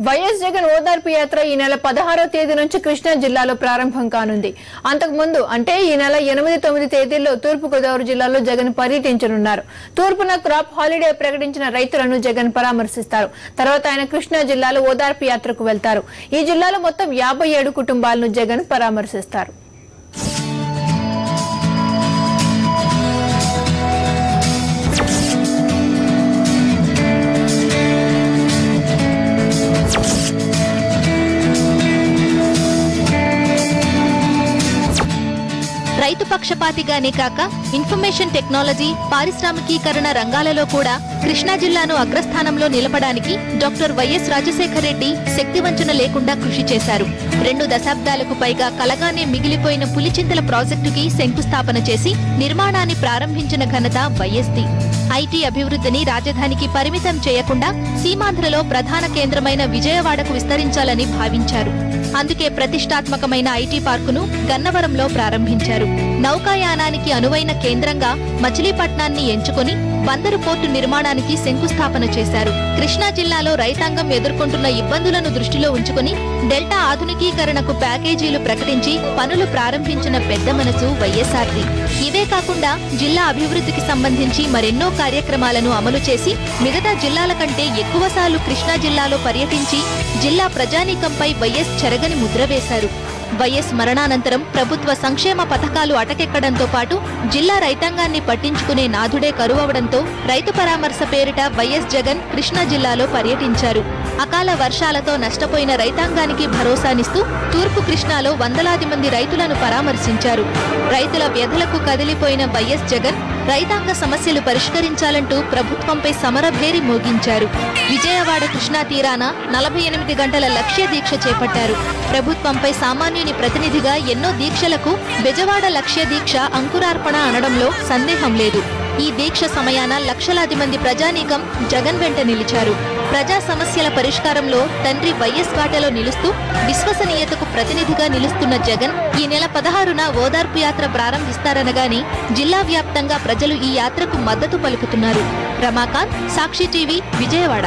YS Jagan ఓదార్పు యాత్ర ఈ నెల 16వ తేదీ నుంచి కృష్ణా జిల్లాలో ప్రారంభం కానుంది. అంతకుముందు అంటే ఈ నెల 8, 9 తేదీల్లో తూర్పు గోదావరి జిల్లాలో జగన్ పర్యటించనున్నారు. తూర్పున క్రాప్ హాలిడే ప్రకటించిన రైతులను జగన్ పరామర్శిస్తారు. తర్వాత ఆయన కృష్ణా జిల్లాలో ఓదార్పు యాత్రకు వెళ్తారు. ఈ జిల్లాలో మొత్తం 57 కుటుంబాలను జగన్ పరామర్శిస్తారు. రైతు పక్షపాతిగానే కాక ఇన్ఫర్మేషన్ టెక్నాలజీ, పారిశ్రామికీకరణ రంగాలలో కూడా కృష్ణా జిల్లాను అగ్రస్థానంలో నిలపడానికి డాక్టర్ వైఎస్ రాజశేఖర రెడ్డి శక్తివంచన లేకుండా కృషి చేశారు. 2 దశాబ్దాలకు పైగా కలగానే మిగిలిపోయిన పులిచింతల ప్రాజెక్టుకి శంకుస్థాపన చేసి నిర్మాణాన్ని ప్రారంభించిన ఘనత వైఎస్ది. ఐటీ అభివృద్ధిని రాజధానికి పరిమితం చేయకుండా సీమాంధ్రలో ప్రధాన కేంద్రమైన విజయవాడకు విస్తరించాలని భావించారు. అందుకే ప్రతిష్టాత్మకమైన ఐటీ పార్కును గన్నవరంలో ప్రారంభించారు. నౌకాయానానికి అనువైన కేంద్రంగా మచిలీపట్నాన్ని ఎంచుకుని బందరు పోర్టు నిర్మాణానికి శంకుస్థాపన చేశారు. కృష్ణా జిల్లాలో రైతాంగం ఎదుర్కొంటున్న ఇబ్బందులను దృష్టిలో ఉంచుకుని డెల్టా ఆధునికీకరణకు ప్యాకేజీలు ప్రకటించి పనులు ప్రారంభించిన పెద్ద మనసు వైఎస్ఆర్ది. ఇవే కాకుండా జిల్లా అభివృద్ధికి సంబంధించి మరెన్నో కార్యక్రమాలను అమలు చేసి మిగతా జిల్లాల కంటే ఎక్కువసార్లు కృష్ణా జిల్లాలో పర్యటించి జిల్లా ప్రజానీకంపై వైఎస్ చెరగని ముద్ర వేశారు. వైఎస్ మరణానంతరం ప్రభుత్వ సంక్షేమ పథకాలు అటకెక్కడంతో పాటు జిల్లా రైతాంగాన్ని పట్టించుకునే నాథుడే కరువవడంతో రైతు పరామర్శ పేరిట వైఎస్ జగన్ కృష్ణా జిల్లాలో పర్యటించారు. అకాల వర్షాలతో నష్టపోయిన రైతాంగానికి భరోసానిస్తూ తూర్పు కృష్ణాలో వందలాది మంది రైతులను పరామర్శించారు. రైతుల వ్యధలకు కదిలిపోయిన వైఎస్ జగన్ రైతాంగ సమస్యలు పరిష్కరించాలంటూ ప్రభుత్వంపై సమరభేరి మోగించారు. విజయవాడ కృష్ణా తీరాన 48 గంటల లక్ష్య దీక్ష చేపట్టారు. ప్రభుత్వంపై సామాన్యుని ప్రతినిధిగా ఎన్నో దీక్షలకు బెజవాడ లక్ష్య దీక్ష అంకురార్పణ అనడంలో సందేహం లేదు. ఈ దీక్ష సమయాన లక్షలాది మంది ప్రజానీకం జగన్ వెంట నిలిచారు. ప్రజా సమస్యల పరిష్కారంలో తండ్రి వైఎస్ బాటలో నిలుస్తూ విశ్వసనీయతకు ప్రతినిధిగా నిలుస్తున్న జగన్ ఈ నెల 16న ఓదార్పు యాత్ర ప్రారంభిస్తారనగానే జిల్లా వ్యాప్తంగా ప్రజలు ఈ యాత్రకు మద్దతు పలుకుతున్నారు. రమాకాంత్, సాక్షి టీవీ, విజయవాడ.